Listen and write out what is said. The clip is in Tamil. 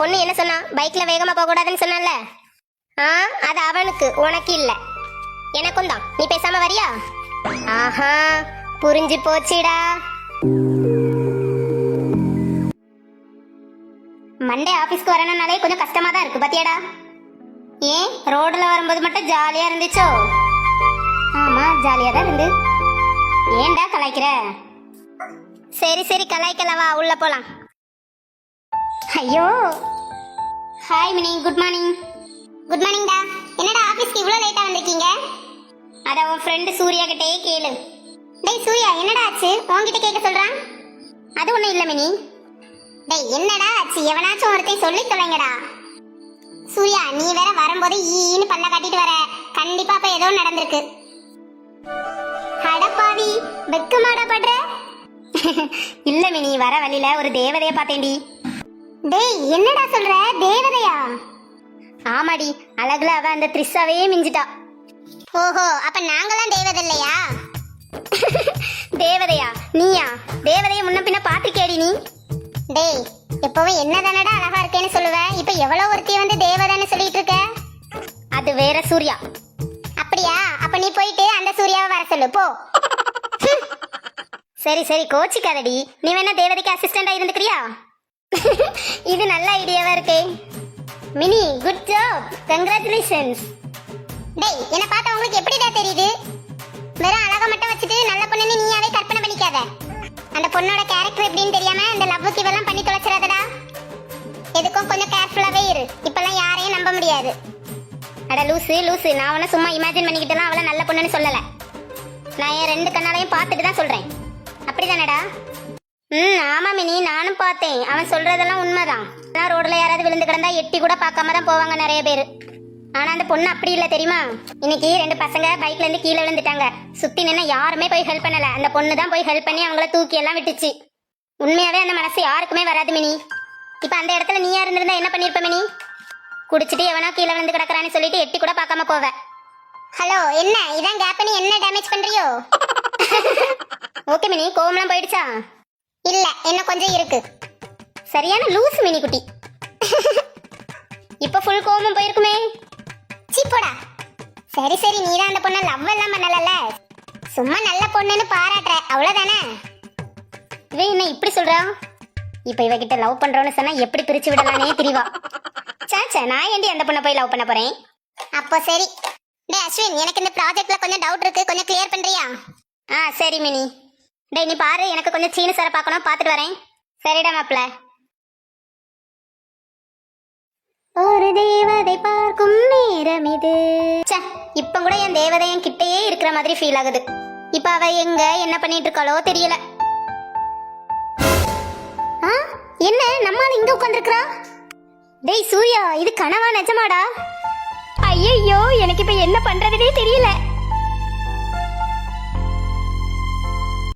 பொண்ணு என்ன சொன்னா? பைக்ல வேகமா போக கூடாதுன்னு சொன்னால. அது அவனுக்கு, உனக்கு இல்ல. எனக்கும் தான். நீ பேசாம வரியா? ஆஹா, புரிஞ்சு போச்சுடா. மண்டே ஆபீஸ்க்கு வரணும்னாலே கொஞ்சம் கஷ்டமா தான் இருக்கு பாத்தியாடா. ஏன் ரோட்ல வரும்போது மட்டும் ஜாலியா இருந்துச்சோ? ஆமா, ஜாலியா தான் இருந்து. ஏன்டா கலாய்க்கிற? சரி சரி கலாய்க்கலவா, உள்ள போலாம். ஐயோ, hi Mini, good morning. Good மார்னிங்டா. என்னடா ஆபீஸ்க்கு இவ்வளவு லேட்டா வந்திருக்கீங்க? அத உன் ஃப்ரெண்ட் சூர்யா கிட்டே கேளு. டேய் சூர்யா, என்னடா ஆச்சு? உன்கிட்ட கேட்க சொல்றான். அது ஒண்ணும் இல்ல மினி. டேய் என்னடா ஆச்சு? எவனாச்சும் ஒருத்தன் சொல்லி தொலைங்கடா. சூர்யா, நீ வேற வரும்போது ஈன்னு பல்ல காட்டிட்டு வர. கண்டிப்பா அப்ப ஏதோ நடந்திருக்கு. அடப்பாவி, வெக்கமாடா படுற? இல்ல மினி, வர வழியில ஒரு தேவதைய பார்த்தேன்டி. டேய் என்னடா சொல்ற? தேவதையா? ஆமாடி, அழகுல அவ அந்த த்ரிஷாவே மிஞ்சிட்டா. ஓஹோ, அப்ப நாங்களாம் தேவதை இல்லையா? தேவதையா? நீயா? தேவதைய முன்ன பின்ன பாத்திருக்கேடி நீ? டேய், எப்பவும் என்னதானடா அழகா இருக்கேன்னு சொல்லுவ, இப்ப எவ்வளவு ஒருத்தி வந்து தேவதைன்னு சொல்லிட்டு இருக்க? அது வேற சூர்யா. அப்படியா? அப்ப நீ போயிட்டு அந்த சூர்யாவை வர சொல்லு போ. சரி சரி, கோச்சிக்காதடி. நீ வேணா தேவதைக்கு அசிஸ்டண்டா இருந்துக்கிறியா? இது நல்ல ஐடியாவா இருக்கே. Mini, good job, congratulations. டேய், என்ன பார்த்தா உங்களுக்கு எப்படிடா தெரியுது? வெறும் அழகா மட்டும் வச்சுட்டு நல்ல பொண்ணுன்னு நீயாவே கற்பனை பண்ணிக்காத. அந்த பொண்ணோட கேரக்டர் எப்படின்னு தெரியாம இந்த லவ்வுக்கு இவெல்லாம் பண்ணி தொலைச்சிடாதடா. எதுக்கும் கொஞ்சம் கேர்ஃபுல்லாவே இரு. இப்பெல்லாம் யாரையும் நம்ப முடியாது. அட லூசு லூசு, நான் உன்ன சும்மா இமேஜின் பண்ணிக்கிட்டுலாம் அவளை நல்ல பொண்ணுன்னு சொல்லல. நான் என் 2 கண்ணாலையும் பார்த்துட்டு தான் சொல்றேன். அப்படிதானடா? ஆமா மினி, நானும் பார்த்தேன். அவன் சொல்றதெல்லாம் உண்மைதான். ரோட்ல யாராவது விழுந்து கிடந்தா எட்டி கூட பார்க்காம தான் போவாங்க நிறைய பேர். ஆனா அந்த பொண்ணு அப்படி இல்ல தெரியுமா? இன்னைக்கு 2 பசங்க பைக்ல இருந்து கீழே விழுந்துட்டாங்க. சுத்தி நின்று யாருமே போய் ஹெல்ப் பண்ணல. அந்த பொண்ணு தான் போய் ஹெல்ப் பண்ணி அவங்கள தூக்கி எல்லாம் விட்டுச்சு. உண்மையாவே அந்த மனசு யாருக்குமே வராது மினி. இப்ப அந்த இடத்துல நீயா இருந்திருந்தா என்ன பண்ணிருப்ப மினி? குடிச்சிட்டு எவனா கீழே விழுந்து கிடக்குறான்னு சொல்லிட்டு எட்டி கூட பார்க்காம போவ. ஹலோ, என்ன இதான் கேப் பண்ணி என்ன டேமேஜ் பண்றியோ? ஓகே மினி, கோவம்லாம் போயிடுச்சா? இல்ல, இன்னும் கொஞ்சம் இருக்கு. சரியான லூஸ் மினி குட்டி. இப்ப ஃபுல் கோவம் போயிருக்குமே. சீப்போடா. சரி சரி, நீ தான் அந்த பொண்ணை லவ் எல்லாம் பண்ணலல, சும்மா நல்ல பொண்ணுன்னு பாராட்டுற, அவ்வளவுதானே? இவ என்ன இப்படி சொல்றா? இப்ப இவகிட்ட லவ் பண்றோன்னு சொன்னா எப்படி பிரிச்சு விடலானே தெரியவா. சாச்சா, நான் ஏண்டி அந்த பொண்ணை போய் லவ் பண்ண போறேன்? அப்போ சரி. டேய் அஸ்வின், எனக்கு இந்த ப்ராஜெக்ட்ல கொஞ்சம் டவுட் இருக்கு, கொஞ்சம் கிளியர் பண்றியா? சரி மினி. டேய் நீ பாரு, எனக்கு கொஞ்சம் சீனு சார பார்க்கணும், பார்த்துட்டு வரேன். சரிடா மாப்ள. ஒரு தேவதை பார்க்கும் நேரம் இது. இப்ப கூட என் தேவதை என் கிட்டயே இருக்கிற மாதிரி ஃபீல் ஆகுது. இப்ப அவ எங்க என்ன பண்ணிட்டு இருக்காளோ தெரியல. என்ன நம்மால இங்க உட்கார்ந்திருக்கா? டேய் சூர்யா, இது கனவா நிஜமாடா? ஐயோ, எனக்கு இப்ப என்ன பண்றதுனே தெரியல.